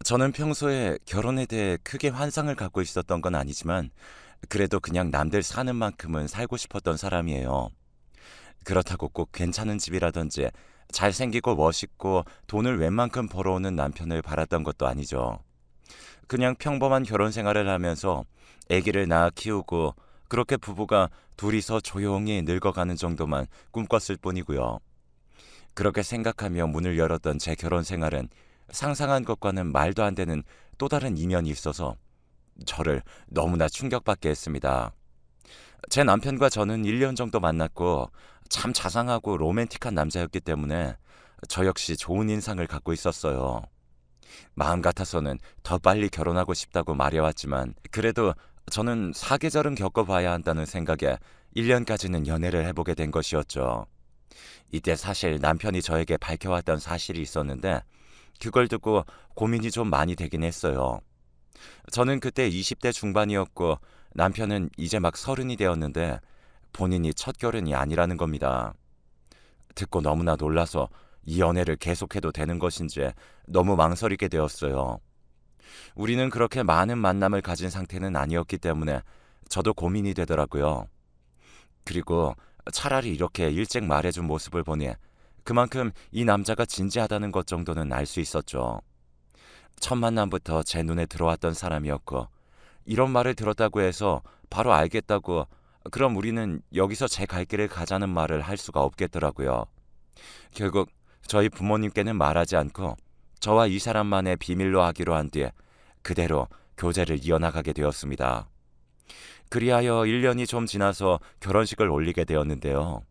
저는 평소에 결혼에 대해 크게 환상을 갖고 있었던 건 아니지만 그래도 그냥 남들 사는 만큼은 살고 싶었던 사람이에요. 그렇다고 꼭 괜찮은 집이라든지 잘생기고 멋있고 돈을 웬만큼 벌어오는 남편을 바랐던 것도 아니죠. 그냥 평범한 결혼 생활을 하면서 아기를 낳아 키우고 그렇게 부부가 둘이서 조용히 늙어가는 정도만 꿈꿨을 뿐이고요. 그렇게 생각하며 문을 열었던 제 결혼 생활은 상상한 것과는 말도 안 되는 또 다른 이면이 있어서 저를 너무나 충격받게 했습니다. 제 남편과 저는 1년 정도 만났고 참 자상하고 로맨틱한 남자였기 때문에 저 역시 좋은 인상을 갖고 있었어요. 마음 같아서는 더 빨리 결혼하고 싶다고 말해왔지만 그래도 저는 사계절은 겪어봐야 한다는 생각에 1년까지는 연애를 해보게 된 것이었죠. 이때 사실 남편이 저에게 밝혀왔던 사실이 있었는데 그걸 듣고 고민이 좀 많이 되긴 했어요. 저는 그때 20대 중반이었고 남편은 이제 막 서른이 되었는데 본인이 첫 결혼이 아니라는 겁니다. 듣고 너무나 놀라서 이 연애를 계속해도 되는 것인지 너무 망설이게 되었어요. 우리는 그렇게 많은 만남을 가진 상태는 아니었기 때문에 저도 고민이 되더라고요. 그리고 차라리 이렇게 일찍 말해준 모습을 보니 그만큼 이 남자가 진지하다는 것 정도는 알 수 있었죠. 첫 만남부터 제 눈에 들어왔던 사람이었고 이런 말을 들었다고 해서 바로 알겠다고 그럼 우리는 여기서 제 갈 길을 가자는 말을 할 수가 없겠더라고요. 결국 저희 부모님께는 말하지 않고 저와 이 사람만의 비밀로 하기로 한 뒤에 그대로 교제를 이어나가게 되었습니다. 그리하여 1년이 좀 지나서 결혼식을 올리게 되었는데요.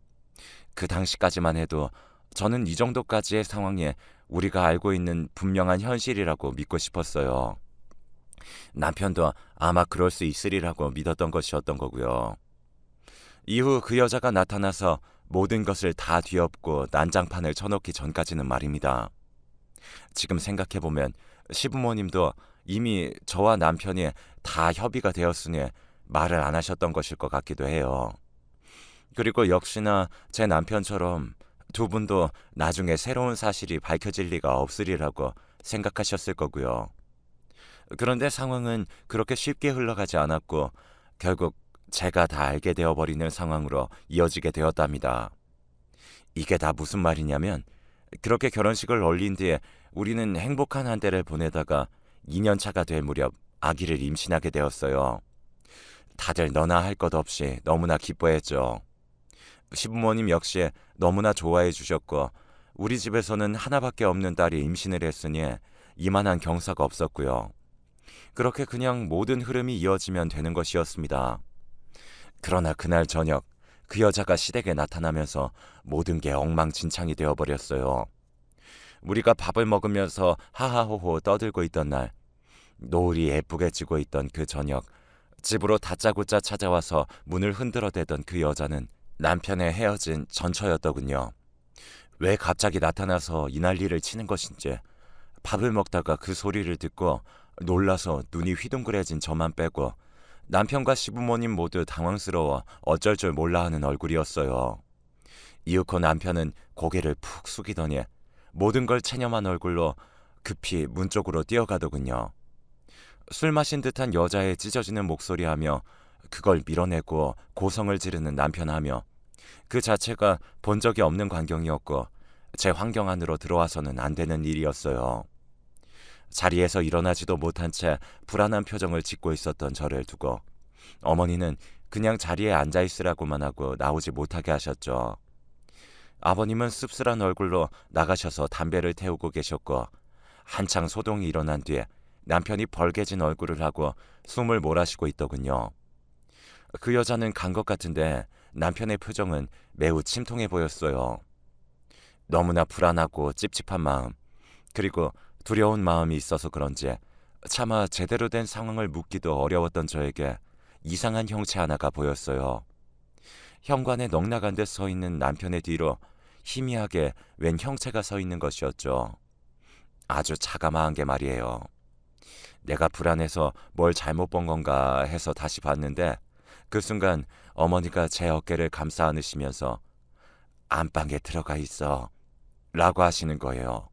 그 당시까지만 해도 저는 이 정도까지의 상황에 우리가 알고 있는 분명한 현실이라고 믿고 싶었어요. 남편도 아마 그럴 수 있으리라고 믿었던 것이었던 거고요. 이후 그 여자가 나타나서 모든 것을 다 뒤엎고 난장판을 쳐놓기 전까지는 말입니다. 지금 생각해보면 시부모님도 이미 저와 남편이 다 협의가 되었으니 말을 안 하셨던 것일 것 같기도 해요. 그리고 역시나 제 남편처럼 두 분도 나중에 새로운 사실이 밝혀질 리가 없으리라고 생각하셨을 거고요. 그런데 상황은 그렇게 쉽게 흘러가지 않았고 결국 제가 다 알게 되어버리는 상황으로 이어지게 되었답니다. 이게 다 무슨 말이냐면 그렇게 결혼식을 올린 뒤에 우리는 행복한 한 대를 보내다가 2년 차가 될 무렵 아기를 임신하게 되었어요. 다들 너나 할 것 없이 너무나 기뻐했죠. 시부모님 역시 너무나 좋아해 주셨고 우리 집에서는 하나밖에 없는 딸이 임신을 했으니 이만한 경사가 없었고요. 그렇게 그냥 모든 흐름이 이어지면 되는 것이었습니다. 그러나 그날 저녁 그 여자가 시댁에 나타나면서 모든 게 엉망진창이 되어버렸어요. 우리가 밥을 먹으면서 하하호호 떠들고 있던 날 노을이 예쁘게 지고 있던 그 저녁 집으로 다짜고짜 찾아와서 문을 흔들어대던 그 여자는 남편의 헤어진 전처였더군요. 왜 갑자기 나타나서 이 난리를 치는 것인지 밥을 먹다가 그 소리를 듣고 놀라서 눈이 휘둥그레진 저만 빼고 남편과 시부모님 모두 당황스러워 어쩔 줄 몰라 하는 얼굴이었어요. 이윽고 남편은 고개를 푹 숙이더니 모든 걸 체념한 얼굴로 급히 문 쪽으로 뛰어가더군요. 술 마신 듯한 여자의 찢어지는 목소리하며 그걸 밀어내고 고성을 지르는 남편하며 그 자체가 본 적이 없는 광경이었고 제 환경 안으로 들어와서는 안 되는 일이었어요. 자리에서 일어나지도 못한 채 불안한 표정을 짓고 있었던 저를 두고 어머니는 그냥 자리에 앉아 있으라고만 하고 나오지 못하게 하셨죠. 아버님은 씁쓸한 얼굴로 나가셔서 담배를 태우고 계셨고 한창 소동이 일어난 뒤에 남편이 벌개진 얼굴을 하고 숨을 몰아쉬고 있더군요. 그 여자는 간 것 같은데 남편의 표정은 매우 침통해 보였어요. 너무나 불안하고 찝찝한 마음 그리고 두려운 마음이 있어서 그런지 차마 제대로 된 상황을 묻기도 어려웠던 저에게 이상한 형체 하나가 보였어요. 현관에 넉나간 듯 서 있는 남편의 뒤로 희미하게 웬 형체가 서 있는 것이었죠. 아주 자그마한 게 말이에요. 내가 불안해서 뭘 잘못 본 건가 해서 다시 봤는데 그 순간 어머니가 제 어깨를 감싸 안으시면서 안방에 들어가 있어 라고 하시는 거예요.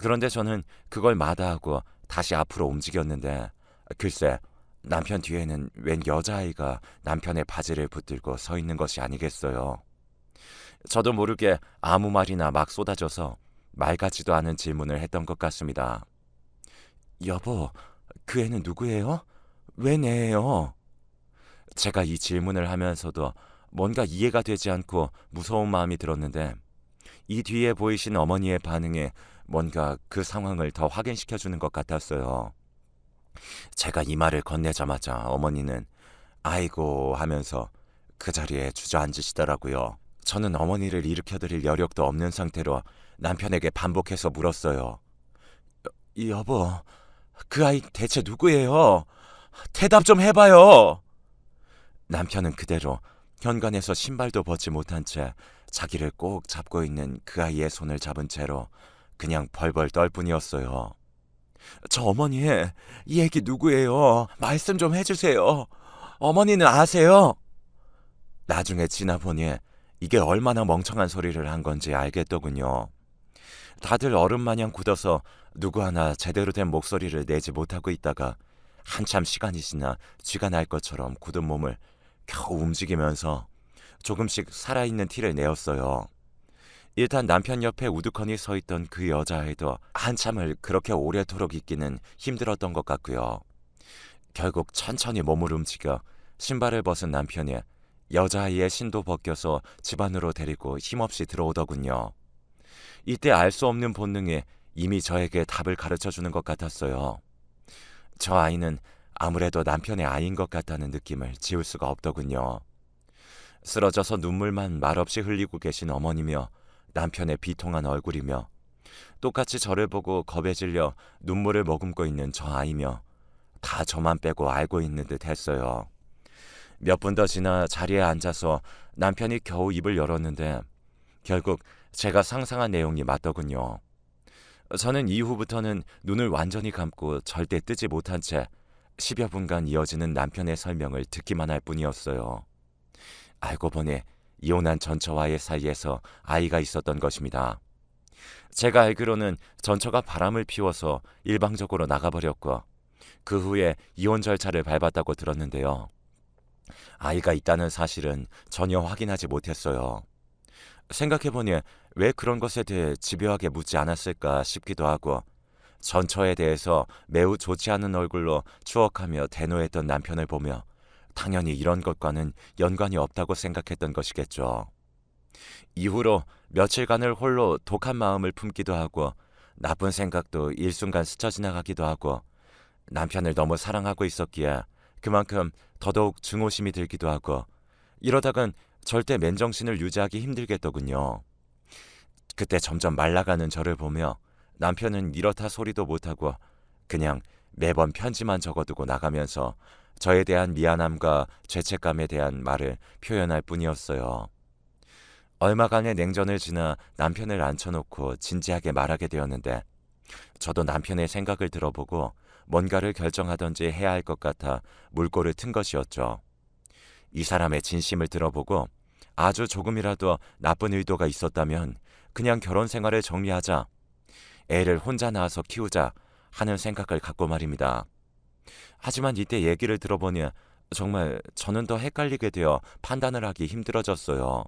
그런데 저는 그걸 마다하고 다시 앞으로 움직였는데 글쎄 남편 뒤에는 웬 여자아이가 남편의 바지를 붙들고 서 있는 것이 아니겠어요. 저도 모르게 아무 말이나 막 쏟아져서 말 같지도 않은 질문을 했던 것 같습니다. 여보, 그 애는 누구예요? 웬 애예요? 제가 이 질문을 하면서도 뭔가 이해가 되지 않고 무서운 마음이 들었는데 이 뒤에 보이신 어머니의 반응에 뭔가 그 상황을 더 확인시켜 주는 것 같았어요. 제가 이 말을 건네자마자 어머니는 아이고 하면서 그 자리에 주저앉으시더라고요. 저는 어머니를 일으켜드릴 여력도 없는 상태로 남편에게 반복해서 물었어요. 여보, 그 아이 대체 누구예요? 대답 좀 해봐요. 남편은 그대로 현관에서 신발도 벗지 못한 채 자기를 꼭 잡고 있는 그 아이의 손을 잡은 채로 그냥 벌벌 떨 뿐이었어요. 저 어머니, 이 애기 누구예요? 말씀 좀 해주세요. 어머니는 아세요? 나중에 지나보니 이게 얼마나 멍청한 소리를 한 건지 알겠더군요. 다들 어른마냥 굳어서 누구 하나 제대로 된 목소리를 내지 못하고 있다가 한참 시간이 지나 쥐가 날 것처럼 굳은 몸을 겨우 움직이면서 조금씩 살아있는 티를 내었어요. 일단 남편 옆에 우두커니 서 있던 그 여자아이도 한참을 그렇게 오래도록 있기는 힘들었던 것 같고요. 결국 천천히 몸을 움직여 신발을 벗은 남편이 여자아이의 신도 벗겨서 집 안으로 데리고 힘없이 들어오더군요. 이때 알 수 없는 본능이 이미 저에게 답을 가르쳐주는 것 같았어요. 저 아이는 아무래도 남편의 아이인 것 같다는 느낌을 지울 수가 없더군요. 쓰러져서 눈물만 말없이 흘리고 계신 어머니며 남편의 비통한 얼굴이며 똑같이 저를 보고 겁에 질려 눈물을 머금고 있는 저 아이며 다 저만 빼고 알고 있는 듯 했어요. 몇 분 더 지나 자리에 앉아서 남편이 겨우 입을 열었는데 결국 제가 상상한 내용이 맞더군요. 저는 이후부터는 눈을 완전히 감고 절대 뜨지 못한 채 10여 분간 이어지는 남편의 설명을 듣기만 할 뿐이었어요. 알고 보니 이혼한 전처와의 사이에서 아이가 있었던 것입니다. 제가 알기로는 전처가 바람을 피워서 일방적으로 나가버렸고 그 후에 이혼 절차를 밟았다고 들었는데요. 아이가 있다는 사실은 전혀 확인하지 못했어요. 생각해보니 왜 그런 것에 대해 집요하게 묻지 않았을까 싶기도 하고 전처에 대해서 매우 좋지 않은 얼굴로 추억하며 대노했던 남편을 보며 당연히 이런 것과는 연관이 없다고 생각했던 것이겠죠. 이후로 며칠간을 홀로 독한 마음을 품기도 하고 나쁜 생각도 일순간 스쳐 지나가기도 하고 남편을 너무 사랑하고 있었기에 그만큼 더더욱 증오심이 들기도 하고 이러다간 절대 맨정신을 유지하기 힘들겠더군요. 그때 점점 말라가는 저를 보며 남편은 이렇다 소리도 못하고 그냥 매번 편지만 적어두고 나가면서 저에 대한 미안함과 죄책감에 대한 말을 표현할 뿐이었어요. 얼마간의 냉전을 지나 남편을 앉혀놓고 진지하게 말하게 되었는데 저도 남편의 생각을 들어보고 뭔가를 결정하던지 해야 할 것 같아 물꼬를 튼 것이었죠. 이 사람의 진심을 들어보고 아주 조금이라도 나쁜 의도가 있었다면 그냥 결혼 생활을 정리하자, 애를 혼자 낳아서 키우자 하는 생각을 갖고 말입니다. 하지만 이때 얘기를 들어보니 정말 저는 더 헷갈리게 되어 판단을 하기 힘들어졌어요.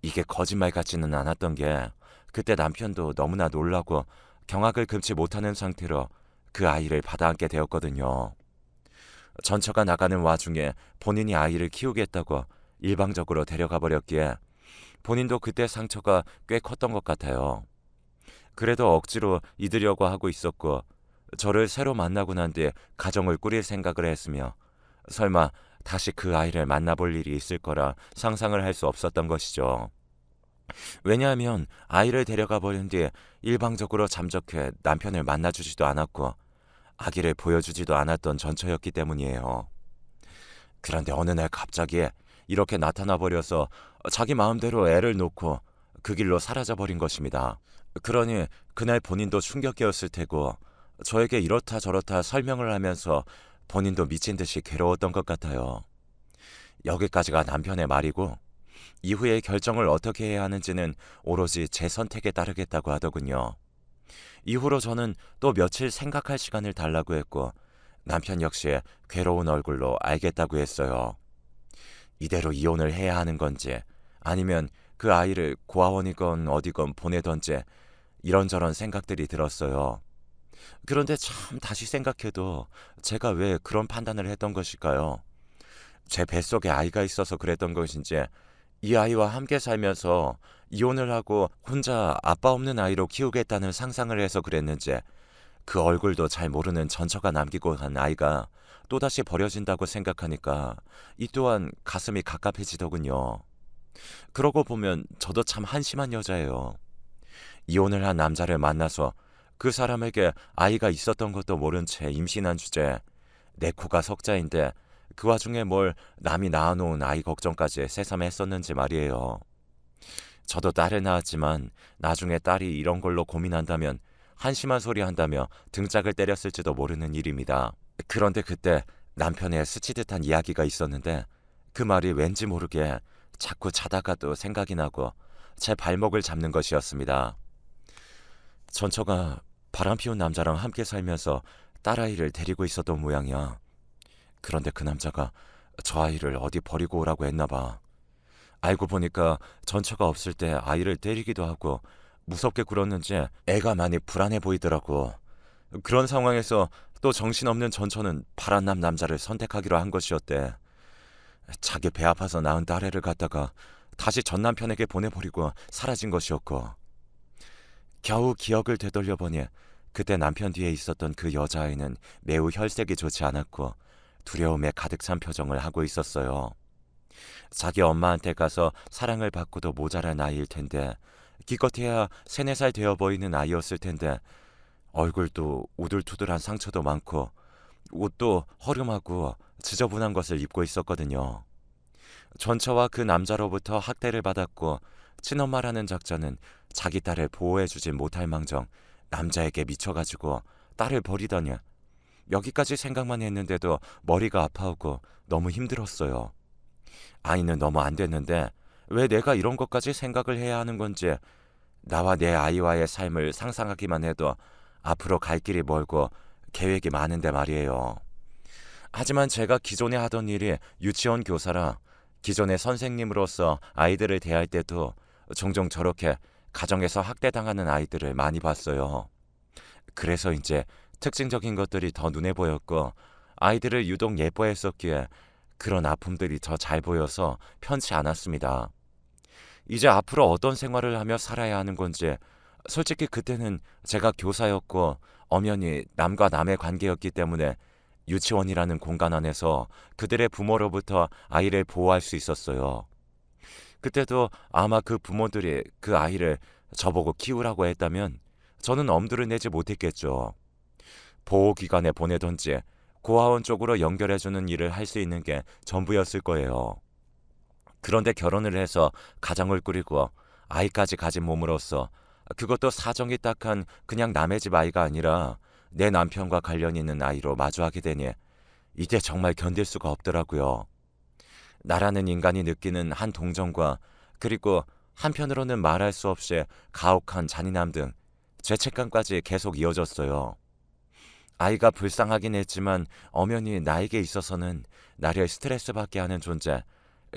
이게 거짓말 같지는 않았던 게 그때 남편도 너무나 놀라고 경악을 금치 못하는 상태로 그 아이를 받아안게 되었거든요. 전처가 나가는 와중에 본인이 아이를 키우겠다고 일방적으로 데려가 버렸기에 본인도 그때 상처가 꽤 컸던 것 같아요. 그래도 억지로 잊으려고 하고 있었고 저를 새로 만나고 난 뒤 가정을 꾸릴 생각을 했으며 설마 다시 그 아이를 만나볼 일이 있을 거라 상상을 할 수 없었던 것이죠. 왜냐하면 아이를 데려가 버린 뒤 일방적으로 잠적해 남편을 만나주지도 않았고 아기를 보여주지도 않았던 전처였기 때문이에요. 그런데 어느 날 갑자기 이렇게 나타나 버려서 자기 마음대로 애를 놓고 그 길로 사라져 버린 것입니다. 그러니 그날 본인도 충격이었을 테고 저에게 이렇다 저렇다 설명을 하면서 본인도 미친 듯이 괴로웠던 것 같아요. 여기까지가 남편의 말이고 이후에 결정을 어떻게 해야 하는지는 오로지 제 선택에 따르겠다고 하더군요. 이후로 저는 또 며칠 생각할 시간을 달라고 했고 남편 역시 괴로운 얼굴로 알겠다고 했어요. 이대로 이혼을 해야 하는 건지 아니면 그 아이를 고아원이건 어디건 보내던지 이런저런 생각들이 들었어요. 그런데 참 다시 생각해도 제가 왜 그런 판단을 했던 것일까요? 제 뱃속에 아이가 있어서 그랬던 것인지 이 아이와 함께 살면서 이혼을 하고 혼자 아빠 없는 아이로 키우겠다는 상상을 해서 그랬는지 그 얼굴도 잘 모르는 전처가 남기고 간 아이가 또다시 버려진다고 생각하니까 이 또한 가슴이 갑갑해지더군요. 그러고 보면 저도 참 한심한 여자예요. 이혼을 한 남자를 만나서 그 사람에게 아이가 있었던 것도 모른 채 임신한 주제에 내 코가 석자인데 그 와중에 뭘 남이 낳아놓은 아이 걱정까지 새삼 했었는지 말이에요. 저도 딸을 낳았지만 나중에 딸이 이런 걸로 고민한다면 한심한 소리 한다며 등짝을 때렸을지도 모르는 일입니다. 그런데 그때 남편의 스치듯한 이야기가 있었는데 그 말이 왠지 모르게 자꾸 자다가도 생각이 나고 제 발목을 잡는 것이었습니다. 전처가 바람 피운 남자랑 함께 살면서 딸아이를 데리고 있었던 모양이야. 그런데 그 남자가 저 아이를 어디 버리고 오라고 했나 봐. 알고 보니까 전처가 없을 때 아이를 때리기도 하고 무섭게 굴었는지 애가 많이 불안해 보이더라고. 그런 상황에서 또 정신없는 전처는 바람남 남자를 선택하기로 한 것이었대. 자기 배 아파서 낳은 딸애를 갖다가 다시 전 남편에게 보내버리고 사라진 것이었고 겨우 기억을 되돌려 보니 그때 남편 뒤에 있었던 그 여자아이는 매우 혈색이 좋지 않았고 두려움에 가득 찬 표정을 하고 있었어요. 자기 엄마한테 가서 사랑을 받고도 모자란 아이일 텐데 기껏해야 3, 4살 되어 보이는 아이였을 텐데 얼굴도 우둘투둘한 상처도 많고 옷도 허름하고 지저분한 것을 입고 있었거든요. 전처와 그 남자로부터 학대를 받았고 친엄마라는 작자는 자기 딸을 보호해주지 못할 망정 남자에게 미쳐가지고 딸을 버리다니 여기까지 생각만 했는데도 머리가 아파오고 너무 힘들었어요. 아이는 너무 안 됐는데 왜 내가 이런 것까지 생각을 해야 하는 건지 나와 내 아이와의 삶을 상상하기만 해도 앞으로 갈 길이 멀고 계획이 많은데 말이에요. 하지만 제가 기존에 하던 일이 유치원 교사라 기존의 선생님으로서 아이들을 대할 때도 종종 저렇게 가정에서 학대당하는 아이들을 많이 봤어요. 그래서 이제 특징적인 것들이 더 눈에 보였고 아이들을 유독 예뻐했었기에 그런 아픔들이 더 잘 보여서 편치 않았습니다. 이제 앞으로 어떤 생활을 하며 살아야 하는 건지 솔직히 그때는 제가 교사였고 엄연히 남과 남의 관계였기 때문에 유치원이라는 공간 안에서 그들의 부모로부터 아이를 보호할 수 있었어요. 그때도 아마 그 부모들이 그 아이를 저보고 키우라고 했다면 저는 엄두를 내지 못했겠죠. 보호기관에 보내던지 고아원 쪽으로 연결해주는 일을 할 수 있는 게 전부였을 거예요. 그런데 결혼을 해서 가정을 꾸리고 아이까지 가진 몸으로서 그것도 사정이 딱한 그냥 남의 집 아이가 아니라 내 남편과 관련 있는 아이로 마주하게 되니 이때 정말 견딜 수가 없더라고요. 나라는 인간이 느끼는 한 동정과 그리고 한편으로는 말할 수 없이 가혹한 잔인함 등 죄책감까지 계속 이어졌어요. 아이가 불쌍하긴 했지만 엄연히 나에게 있어서는 나를 스트레스 받게 하는 존재.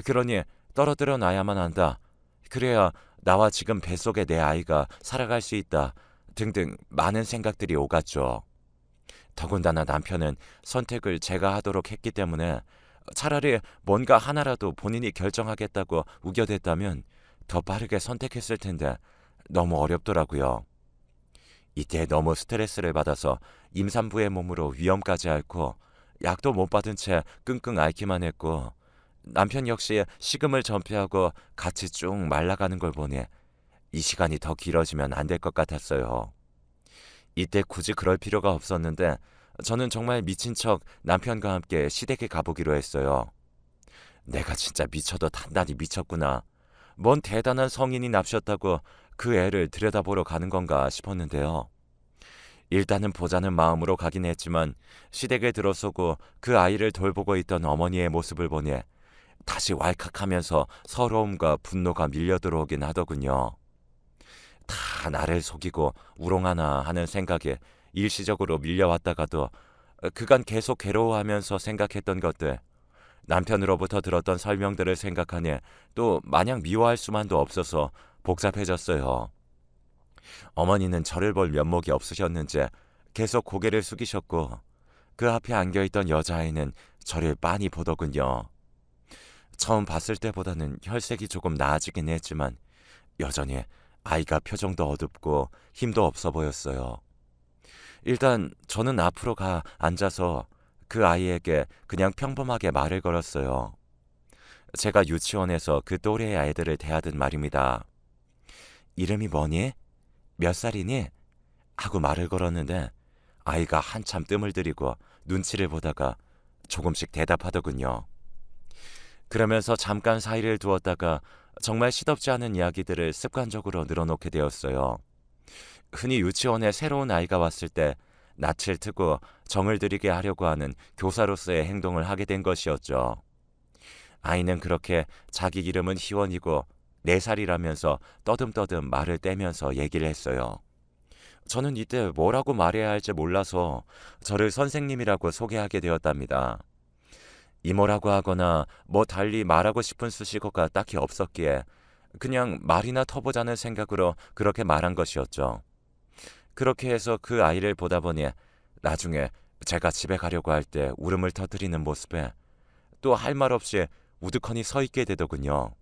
그러니 떨어뜨려 놔야만 한다. 그래야 나와 지금 뱃속에 내 아이가 살아갈 수 있다. 등등 많은 생각들이 오갔죠. 더군다나 남편은 선택을 제가 하도록 했기 때문에 차라리 뭔가 하나라도 본인이 결정하겠다고 우겨댔다면 더 빠르게 선택했을 텐데 너무 어렵더라고요. 이때 너무 스트레스를 받아서 임산부의 몸으로 위험까지 앓고 약도 못 받은 채 끙끙 앓기만 했고 남편 역시 식음을 전폐하고 같이 쭉 말라가는 걸 보니 이 시간이 더 길어지면 안 될 것 같았어요. 이때 굳이 그럴 필요가 없었는데 저는 정말 미친 척 남편과 함께 시댁에 가보기로 했어요. 내가 진짜 미쳐도 단단히 미쳤구나. 뭔 대단한 성인이 납셨다고 그 애를 들여다보러 가는 건가 싶었는데요. 일단은 보자는 마음으로 가긴 했지만 시댁에 들어서고 그 아이를 돌보고 있던 어머니의 모습을 보니 다시 왈칵하면서 서러움과 분노가 밀려 들어오긴 하더군요. 다 나를 속이고 우롱하나 하는 생각에 일시적으로 밀려왔다가도 그간 계속 괴로워하면서 생각했던 것들, 남편으로부터 들었던 설명들을 생각하니 또 마냥 미워할 수만도 없어서 복잡해졌어요. 어머니는 저를 볼 면목이 없으셨는지 계속 고개를 숙이셨고 그 앞에 안겨있던 여자아이는 저를 빤히 보더군요. 처음 봤을 때보다는 혈색이 조금 나아지긴 했지만 여전히 아이가 표정도 어둡고 힘도 없어 보였어요. 일단 저는 앞으로 가 앉아서 그 아이에게 그냥 평범하게 말을 걸었어요. 제가 유치원에서 그 또래의 아이들을 대하듯 말입니다. 이름이 뭐니? 몇 살이니? 하고 말을 걸었는데 아이가 한참 뜸을 들이고 눈치를 보다가 조금씩 대답하더군요. 그러면서 잠깐 사이를 두었다가 정말 시덥지 않은 이야기들을 습관적으로 늘어놓게 되었어요. 흔히 유치원에 새로운 아이가 왔을 때 낯을 트고 정을 들이게 하려고 하는 교사로서의 행동을 하게 된 것이었죠. 아이는 그렇게 자기 이름은 희원이고 4살이라면서 떠듬떠듬 말을 떼면서 얘기를 했어요. 저는 이때 뭐라고 말해야 할지 몰라서 저를 선생님이라고 소개하게 되었답니다. 이모라고 하거나 뭐 달리 말하고 싶은 수식어가 딱히 없었기에 그냥 말이나 터보자는 생각으로 그렇게 말한 것이었죠. 그렇게 해서 그 아이를 보다 보니 나중에 제가 집에 가려고 할 때 울음을 터뜨리는 모습에 또 할 말 없이 우두커니 서 있게 되더군요.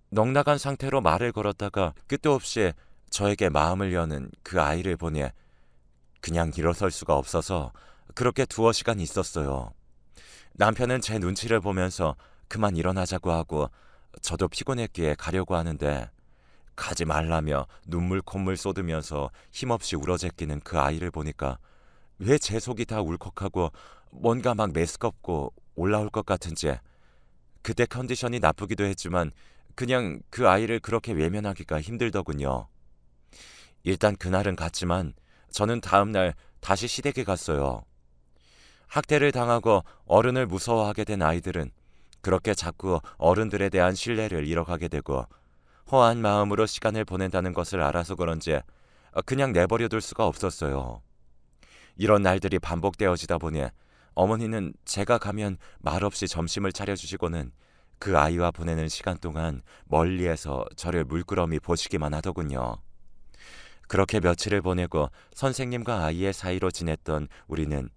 넋나간 상태로 말을 걸었다가 끝도 없이 저에게 마음을 여는 그 아이를 보니 그냥 일어설 수가 없어서 그렇게 두어 시간 있었어요. 남편은 제 눈치를 보면서 그만 일어나자고 하고 저도 피곤했기에 가려고 하는데 가지 말라며 눈물 콧물 쏟으면서 힘없이 울어제끼는 그 아이를 보니까 왜 제 속이 다 울컥하고 뭔가 막 메스껍고 올라올 것 같은지 그때 컨디션이 나쁘기도 했지만 그냥 그 아이를 그렇게 외면하기가 힘들더군요. 일단 그날은 갔지만 저는 다음날 다시 시댁에 갔어요. 학대를 당하고 어른을 무서워하게 된 아이들은 그렇게 자꾸 어른들에 대한 신뢰를 잃어가게 되고 허한 마음으로 시간을 보낸다는 것을 알아서 그런지 그냥 내버려둘 수가 없었어요. 이런 날들이 반복되어지다 보니 어머니는 제가 가면 말없이 점심을 차려주시고는 그 아이와 보내는 시간 동안 멀리에서 저를 물끄러미 보시기만 하더군요. 그렇게 며칠을 보내고 선생님과 아이의 사이로 지냈던 우리는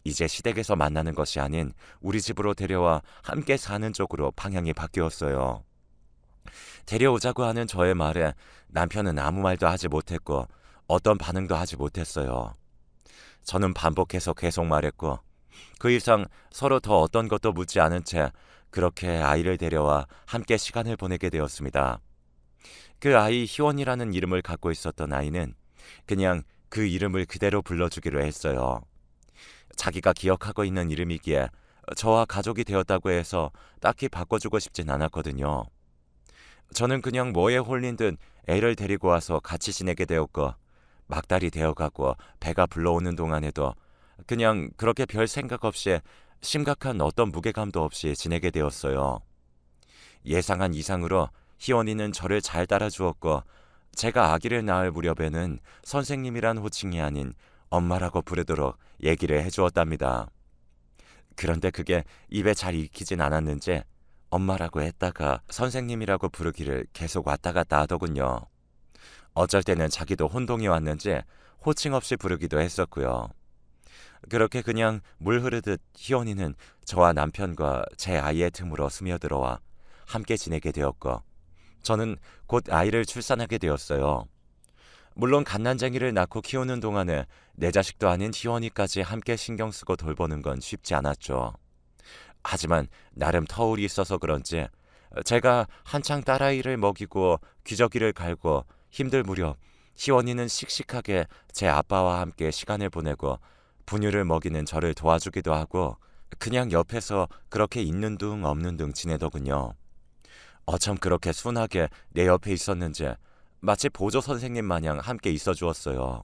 이제 시댁에서 만나는 것이 아닌 우리 집으로 데려와 함께 사는 쪽으로 방향이 바뀌었어요. 데려오자고 하는 저의 말에 남편은 아무 말도 하지 못했고 어떤 반응도 하지 못했어요. 저는 반복해서 계속 말했고 그 이상 서로 더 어떤 것도 묻지 않은 채 그렇게 아이를 데려와 함께 시간을 보내게 되었습니다. 그 아이 희원이라는 이름을 갖고 있었던 아이는 그냥 그 이름을 그대로 불러주기로 했어요. 자기가 기억하고 있는 이름이기에 저와 가족이 되었다고 해서 딱히 바꿔주고 싶진 않았거든요. 저는 그냥 뭐에 홀린 듯 애를 데리고 와서 같이 지내게 되었고 막달이 되어가고 배가 불러오는 동안에도 그냥 그렇게 별 생각 없이 심각한 어떤 무게감도 없이 지내게 되었어요. 예상한 이상으로 희원이는 저를 잘 따라주었고 제가 아기를 낳을 무렵에는 선생님이란 호칭이 아닌 엄마라고 부르도록 얘기를 해주었답니다. 그런데 그게 입에 잘 익히진 않았는지 엄마라고 했다가 선생님이라고 부르기를 계속 왔다 갔다 하더군요. 어쩔 때는 자기도 혼동이 왔는지 호칭 없이 부르기도 했었고요. 그렇게 그냥 물 흐르듯 희원이는 저와 남편과 제 아이의 틈으로 스며들어와 함께 지내게 되었고 저는 곧 아이를 출산하게 되었어요. 물론 갓난쟁이를 낳고 키우는 동안에 내 자식도 아닌 희원이까지 함께 신경 쓰고 돌보는 건 쉽지 않았죠. 하지만 나름 터울이 있어서 그런지 제가 한창 딸아이를 먹이고 기저귀를 갈고 힘들 무렵 희원이는 씩씩하게 제 아빠와 함께 시간을 보내고 분유를 먹이는 저를 도와주기도 하고 그냥 옆에서 그렇게 있는 둥 없는 둥 지내더군요. 어쩜 그렇게 순하게 내 옆에 있었는지 마치 보조 선생님 마냥 함께 있어 주었어요.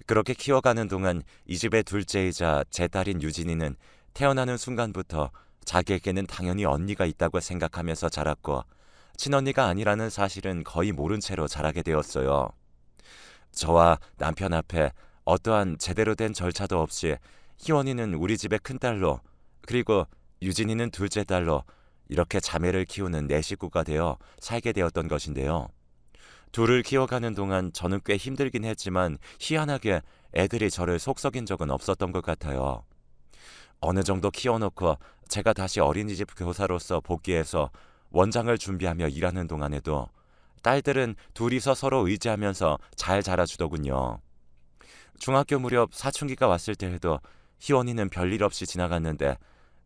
그렇게 키워가는 동안 이 집의 둘째이자 제 딸인 유진이는 태어나는 순간부터 자기에게는 당연히 언니가 있다고 생각하면서 자랐고 친언니가 아니라는 사실은 거의 모른 채로 자라게 되었어요. 저와 남편 앞에 어떠한 제대로 된 절차도 없이 희원이는 우리 집의 큰딸로, 그리고 유진이는 둘째 딸로 이렇게 자매를 키우는 네 식구가 되어 살게 되었던 것인데요. 둘을 키워가는 동안 저는 꽤 힘들긴 했지만 희한하게 애들이 저를 속썩인 적은 없었던 것 같아요. 어느 정도 키워놓고 제가 다시 어린이집 교사로서 복귀해서 원장을 준비하며 일하는 동안에도 딸들은 둘이서 서로 의지하면서 잘 자라주더군요. 중학교 무렵 사춘기가 왔을 때에도 희원이는 별일 없이 지나갔는데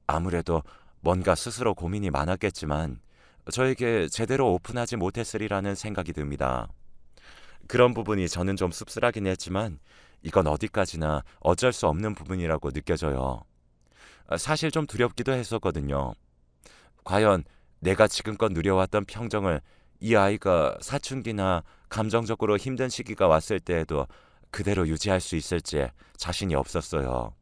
아무래도 뭔가 스스로 고민이 많았겠지만 저에게 제대로 오픈하지 못했으리라는 생각이 듭니다. 그런 부분이 저는 좀 씁쓸하긴 했지만 이건 어디까지나 어쩔 수 없는 부분이라고 느껴져요. 사실 좀 두렵기도 했었거든요. 과연 내가 지금껏 누려왔던 평정을 이 아이가 사춘기나 감정적으로 힘든 시기가 왔을 때에도 그대로 유지할 수 있을지 자신이 없었어요.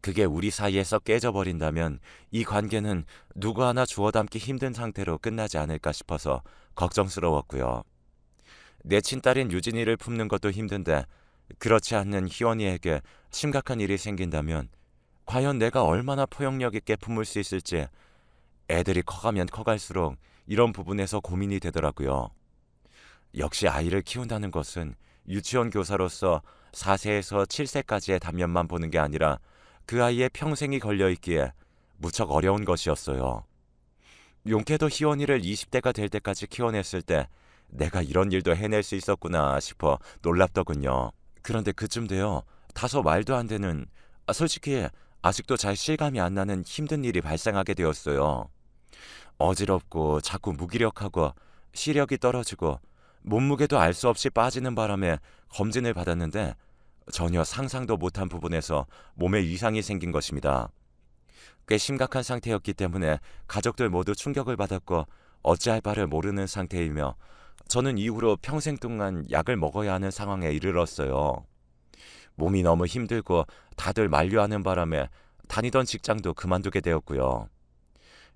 그게 우리 사이에서 깨져버린다면 이 관계는 누구 하나 주워 담기 힘든 상태로 끝나지 않을까 싶어서 걱정스러웠고요. 내 친딸인 유진이를 품는 것도 힘든데 그렇지 않는 희원이에게 심각한 일이 생긴다면 과연 내가 얼마나 포용력 있게 품을 수 있을지 애들이 커가면 커갈수록 이런 부분에서 고민이 되더라고요. 역시 아이를 키운다는 것은 유치원 교사로서 4세에서 7세까지의 단면만 보는 게 아니라 그 아이의 평생이 걸려있기에 무척 어려운 것이었어요. 용케도 희원이를 20대가 될 때까지 키워냈을 때 내가 이런 일도 해낼 수 있었구나 싶어 놀랍더군요. 그런데 그쯤 되어 다소 말도 안 되는, 솔직히 아직도 잘 실감이 안 나는 힘든 일이 발생하게 되었어요. 어지럽고 자꾸 무기력하고 시력이 떨어지고 몸무게도 알 수 없이 빠지는 바람에 검진을 받았는데 전혀 상상도 못한 부분에서 몸에 이상이 생긴 것입니다. 꽤 심각한 상태였기 때문에 가족들 모두 충격을 받았고 어찌할 바를 모르는 상태이며 저는 이후로 평생 동안 약을 먹어야 하는 상황에 이르렀어요. 몸이 너무 힘들고 다들 만류하는 바람에 다니던 직장도 그만두게 되었고요.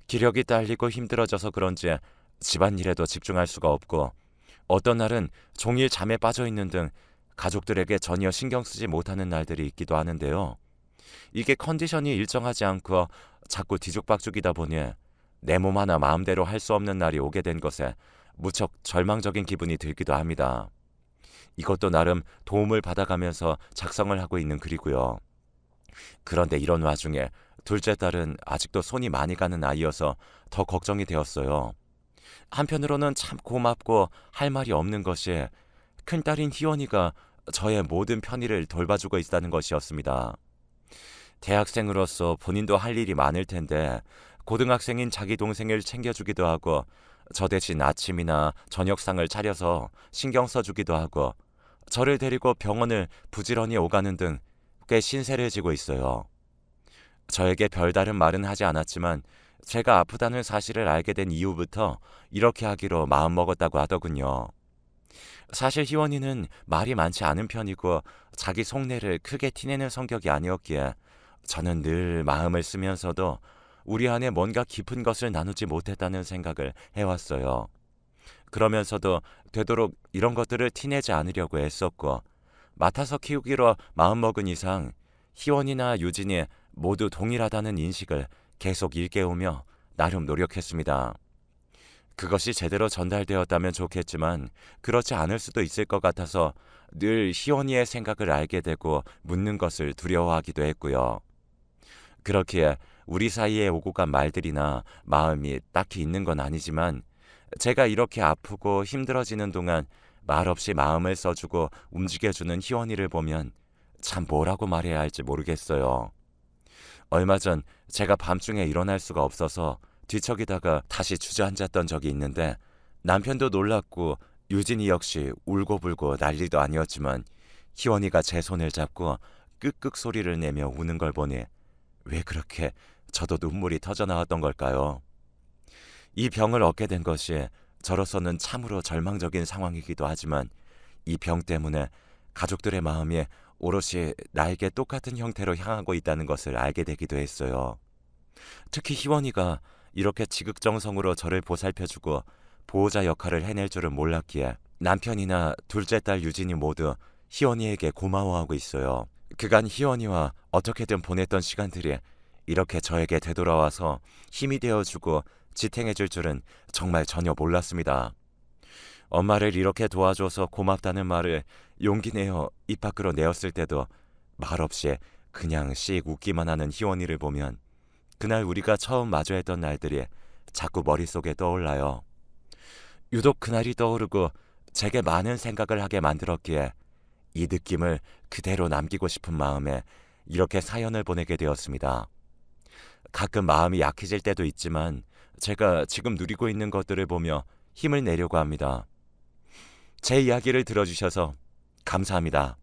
기력이 딸리고 힘들어져서 그런지 집안일에도 집중할 수가 없고 어떤 날은 종일 잠에 빠져있는 등 가족들에게 전혀 신경 쓰지 못하는 날들이 있기도 하는데요. 이게 컨디션이 일정하지 않고 자꾸 뒤죽박죽이다 보니 내 몸 하나 마음대로 할 수 없는 날이 오게 된 것에 무척 절망적인 기분이 들기도 합니다. 이것도 나름 도움을 받아가면서 작성을 하고 있는 글이고요. 그런데 이런 와중에 둘째 딸은 아직도 손이 많이 가는 아이여서 더 걱정이 되었어요. 한편으로는 참 고맙고 할 말이 없는 것이 큰딸인 희원이가 저의 모든 편의를 돌봐주고 있다는 것이었습니다. 대학생으로서 본인도 할 일이 많을 텐데 고등학생인 자기 동생을 챙겨주기도 하고 저 대신 아침이나 저녁상을 차려서 신경 써주기도 하고 저를 데리고 병원을 부지런히 오가는 등 꽤 신세를 지고 있어요. 저에게 별다른 말은 하지 않았지만 제가 아프다는 사실을 알게 된 이후부터 이렇게 하기로 마음먹었다고 하더군요. 사실 희원이는 말이 많지 않은 편이고 자기 속내를 크게 티내는 성격이 아니었기에 저는 늘 마음을 쓰면서도 우리 안에 뭔가 깊은 것을 나누지 못했다는 생각을 해왔어요. 그러면서도 되도록 이런 것들을 티내지 않으려고 애썼고 맡아서 키우기로 마음먹은 이상 희원이나 유진이 모두 동일하다는 인식을 계속 일깨우며 나름 노력했습니다. 그것이 제대로 전달되었다면 좋겠지만 그렇지 않을 수도 있을 것 같아서 늘 희원이의 생각을 알게 되고 묻는 것을 두려워하기도 했고요. 그렇기에 우리 사이에 오고 간 말들이나 마음이 딱히 있는 건 아니지만 제가 이렇게 아프고 힘들어지는 동안 말없이 마음을 써주고 움직여주는 희원이를 보면 참 뭐라고 말해야 할지 모르겠어요. 얼마 전 제가 밤중에 일어날 수가 없어서 뒤척이다가 다시 주저앉았던 적이 있는데 남편도 놀랐고 유진이 역시 울고불고 난리도 아니었지만 희원이가 제 손을 잡고 끄끄 소리를 내며 우는 걸 보니 왜 그렇게 저도 눈물이 터져 나왔던 걸까요? 이 병을 얻게 된 것이 저로서는 참으로 절망적인 상황이기도 하지만 이 병 때문에 가족들의 마음이 오롯이 나에게 똑같은 형태로 향하고 있다는 것을 알게 되기도 했어요. 특히 희원이가 이렇게 지극정성으로 저를 보살펴주고 보호자 역할을 해낼 줄은 몰랐기에 남편이나 둘째 딸 유진이 모두 희원이에게 고마워하고 있어요. 그간 희원이와 어떻게든 보냈던 시간들이 이렇게 저에게 되돌아와서 힘이 되어주고 지탱해줄 줄은 정말 전혀 몰랐습니다. 엄마를 이렇게 도와줘서 고맙다는 말을 용기 내어 입 밖으로 내었을 때도 말없이 그냥 씩 웃기만 하는 희원이를 보면 그날 우리가 처음 마주했던 날들이 자꾸 머릿속에 떠올라요. 유독 그날이 떠오르고 제게 많은 생각을 하게 만들었기에 이 느낌을 그대로 남기고 싶은 마음에 이렇게 사연을 보내게 되었습니다. 가끔 마음이 약해질 때도 있지만 제가 지금 누리고 있는 것들을 보며 힘을 내려고 합니다. 제 이야기를 들어주셔서 감사합니다.